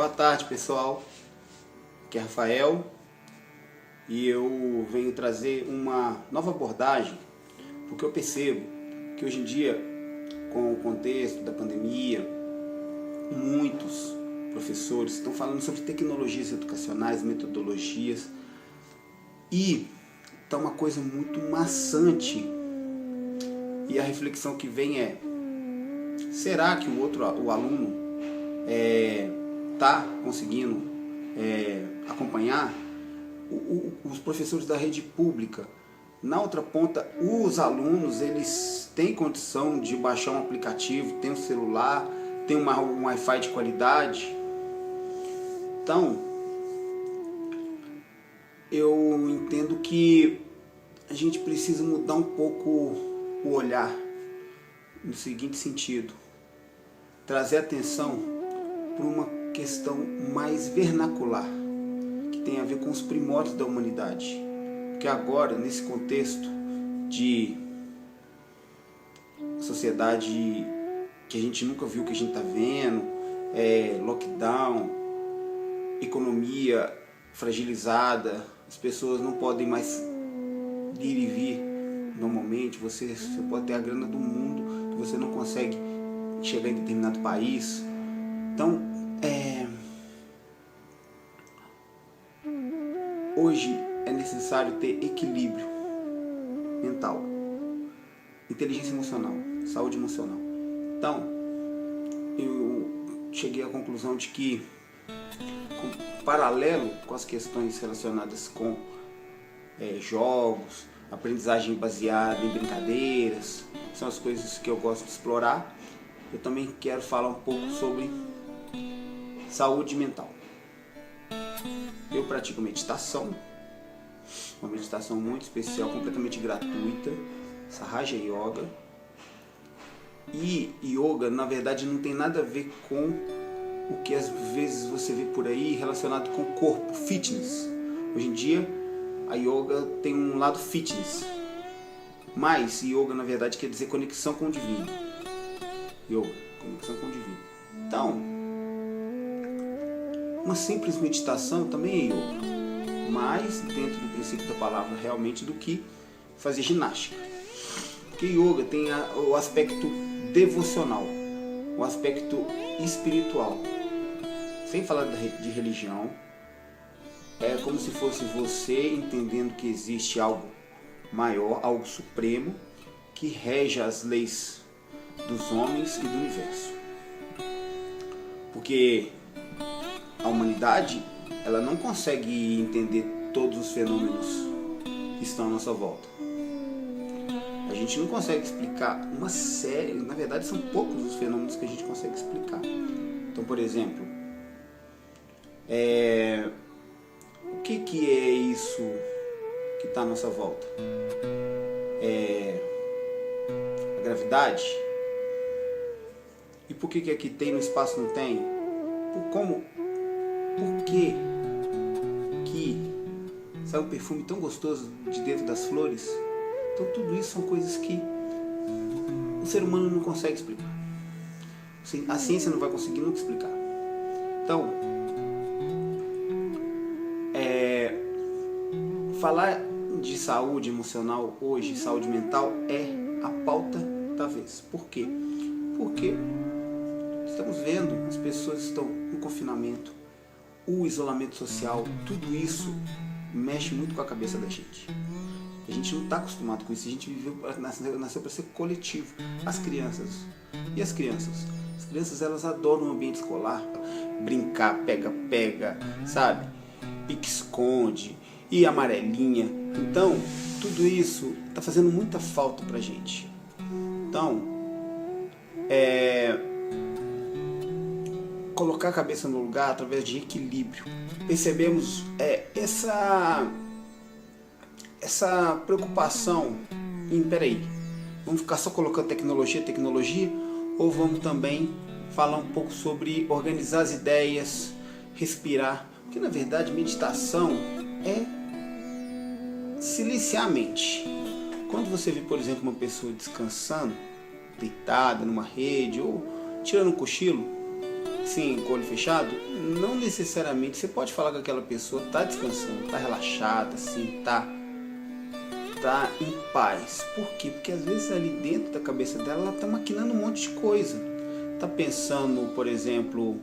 Boa tarde, pessoal. Aqui é Rafael e eu venho trazer uma nova abordagem, porque eu percebo que hoje em dia, com o contexto da pandemia, muitos professores estão falando sobre tecnologias educacionais, metodologias, e está uma coisa muito maçante. E a reflexão que vem é: será que o aluno está conseguindo acompanhar? Os professores da rede pública, na outra ponta, os alunos, eles têm condição de baixar um aplicativo, tem um celular, tem um Wi-Fi de qualidade. Então, eu entendo que a gente precisa mudar um pouco o olhar, no seguinte sentido: trazer atenção para uma questão mais vernacular, que tem a ver com os primórdios da humanidade. Porque agora, nesse contexto de sociedade que a gente nunca viu, que a gente está vendo, lockdown, economia fragilizada, as pessoas não podem mais ir e vir normalmente, você pode ter a grana do mundo, que você não consegue chegar em determinado país. Então, hoje é necessário ter equilíbrio mental, inteligência emocional, saúde emocional. Então, eu cheguei à conclusão de que, paralelo com as questões relacionadas com jogos, aprendizagem baseada em brincadeiras, são as coisas que eu gosto de explorar, eu também quero falar um pouco sobre saúde mental. Eu pratico meditação, uma meditação muito especial, completamente gratuita, Sahaja Yoga. E yoga, na verdade, não tem nada a ver com o que às vezes você vê por aí relacionado com o corpo, fitness. Hoje em dia, a yoga tem um lado fitness, mas yoga, na verdade, quer dizer conexão com o divino. Yoga, conexão com o divino. Então, uma simples meditação também é yoga, mais dentro do princípio da palavra realmente do que fazer ginástica. Porque yoga tem o aspecto devocional, o aspecto espiritual. Sem falar de religião, é como se fosse você entendendo que existe algo maior, algo supremo, que rege as leis dos homens e do universo. Porque a humanidade, ela não consegue entender todos os fenômenos que estão à nossa volta. A gente não consegue explicar uma série, na verdade são poucos os fenômenos que a gente consegue explicar. Então, por exemplo, o que é isso que está à nossa volta? A gravidade? E por que aqui tem no espaço não tem? Por que sai um perfume tão gostoso de dentro das flores? Então tudo isso são coisas que o ser humano não consegue explicar. A ciência não vai conseguir nunca explicar. Então, falar de saúde emocional hoje, saúde mental, é a pauta da vez. Por quê? Porque estamos vendo, as pessoas estão no confinamento, o isolamento social, tudo isso mexe muito com a cabeça da gente. A gente não está acostumado com isso, a gente nasceu para ser coletivo. As crianças, As crianças, elas adoram o ambiente escolar, brincar, pega-pega, sabe? Pique-esconde e amarelinha. Então, tudo isso está fazendo muita falta pra gente. Então, colocar a cabeça no lugar através de equilíbrio. Percebemos essa preocupação em, peraí, vamos ficar só colocando tecnologia, ou vamos também falar um pouco sobre organizar as ideias, respirar? Porque na verdade meditação é silenciar a mente. Quando você vê, por exemplo, uma pessoa descansando, deitada numa rede ou tirando um cochilo, sim, com o olho fechado, não necessariamente você pode falar que aquela pessoa está descansando, está relaxada, assim, está em paz. Por quê? Porque às vezes ali dentro da cabeça dela, ela está maquinando um monte de coisa. Está pensando, por exemplo,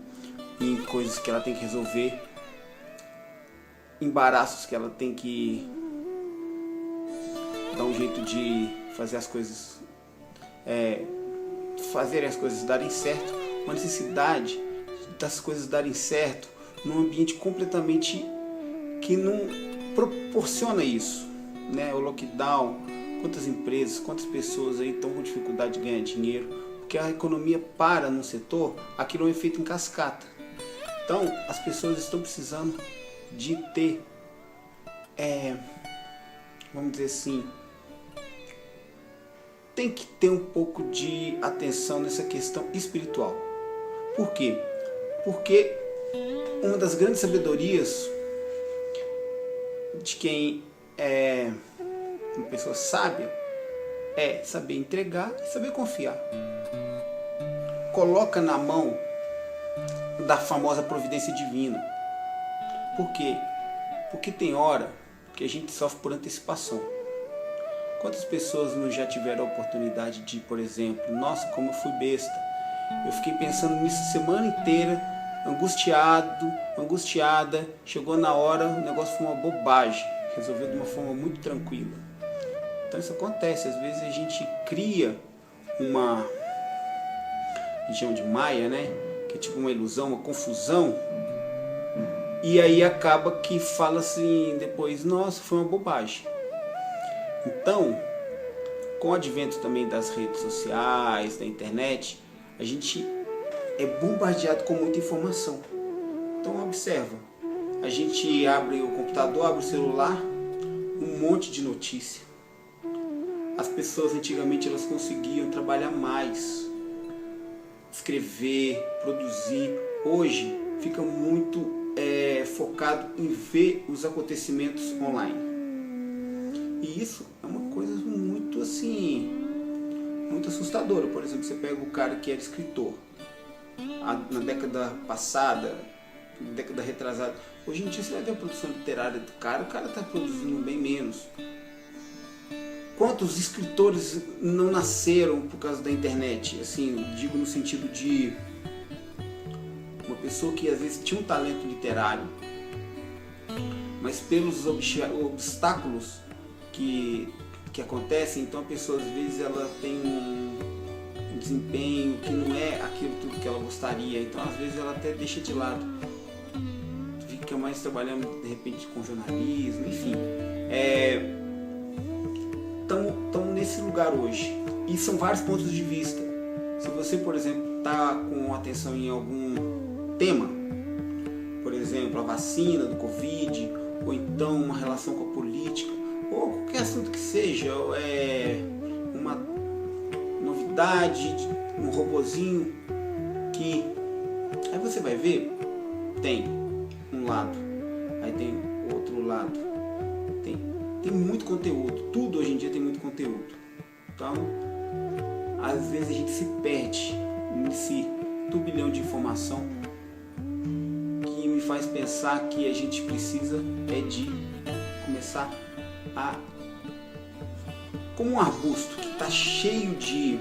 em coisas que ela tem que resolver, embaraços que ela tem que dar um jeito de fazer as coisas, fazerem as coisas darem certo, uma necessidade das coisas darem certo num ambiente completamente que não proporciona isso, né? O lockdown, quantas empresas, quantas pessoas aí estão com dificuldade de ganhar dinheiro, porque a economia para num setor, aquilo é um efeito em cascata. Então, as pessoas estão precisando de ter, vamos dizer assim, tem que ter um pouco de atenção nessa questão espiritual. Por quê? Porque uma das grandes sabedorias de quem é uma pessoa sábia é saber entregar e saber confiar. Coloca na mão da famosa providência divina. Por quê? Porque tem hora que a gente sofre por antecipação. Quantas pessoas não já tiveram a oportunidade de, por exemplo, nossa, como eu fui besta. Eu fiquei pensando nisso a semana inteira, angustiada, chegou na hora, o negócio foi uma bobagem, resolveu de uma forma muito tranquila. Então isso acontece, às vezes a gente cria uma região de Maia, né? Que é tipo uma ilusão, uma confusão, e aí acaba que fala assim depois, nossa, foi uma bobagem. Então, com o advento também das redes sociais, da internet, a gente é bombardeado com muita informação. Então observa, a gente abre o computador, abre o celular, um monte de notícia. As pessoas antigamente elas conseguiam trabalhar mais, escrever, produzir. Hoje fica muito focado em ver os acontecimentos online. E isso é uma coisa muito assim, muito assustadora. Por exemplo, você pega o cara que era escritor na década passada, na década retrasada. Hoje em dia você vai ver a produção literária do cara, o cara está produzindo bem menos. Quantos escritores não nasceram por causa da internet? Assim, digo no sentido de uma pessoa que às vezes tinha um talento literário, mas pelos obstáculos que acontecem, então a pessoa às vezes ela tem um desempenho que não é aquilo tudo que ela gostaria, então às vezes ela até deixa de lado, fica mais trabalhando de repente com jornalismo, enfim. Estão nesse lugar hoje, e são vários pontos de vista. Se você, por exemplo, está com atenção em algum tema, por exemplo, a vacina do Covid, ou então uma relação com a política, ou qualquer assunto que seja, uma novidade, um robozinho que... Aí você vai ver, tem um lado, aí tem outro lado, tem muito conteúdo, tudo hoje em dia tem muito conteúdo. Então, às vezes a gente se perde nesse turbilhão de informação que me faz pensar que a gente precisa de começar como um arbusto que está cheio de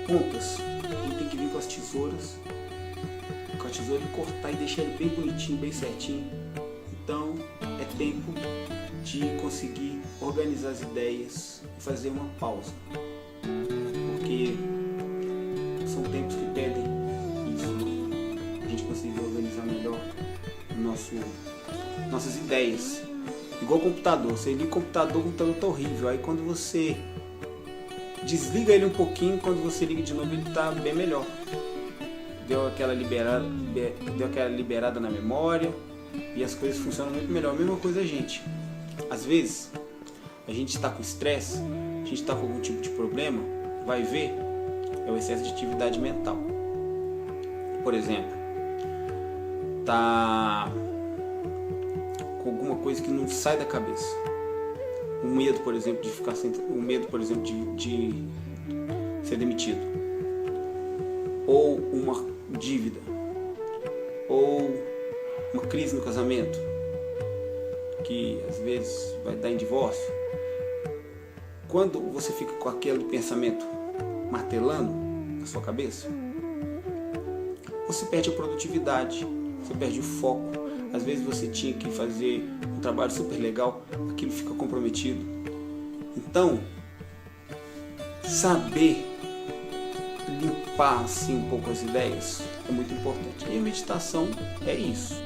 pontas, a gente tem que vir com as tesouras, e cortar e deixar ele bem bonitinho, bem certinho. Então é tempo de conseguir organizar as ideias e fazer uma pausa, porque são tempos que pedem isso, a gente conseguir organizar melhor nossas ideias. Igual o computador, você liga o computador está horrível, aí quando você desliga ele um pouquinho, quando você liga de novo ele está bem melhor. Deu aquela liberada na memória e as coisas funcionam muito melhor. A mesma coisa a gente. Às vezes a gente está com estresse, a gente está com algum tipo de problema, vai ver, é o excesso de atividade mental. Por exemplo, tá com alguma coisa que não sai da cabeça. Um medo, por exemplo, de ficar sem, um medo, por exemplo, de ser demitido. Ou uma dívida ou uma crise no casamento, que às vezes vai dar em divórcio, quando você fica com aquele pensamento martelando na sua cabeça, você perde a produtividade, você perde o foco. Às vezes você tinha que fazer um trabalho super legal, aquilo fica comprometido. Então, saber limpar assim um pouco as ideias é muito importante. E a meditação é isso.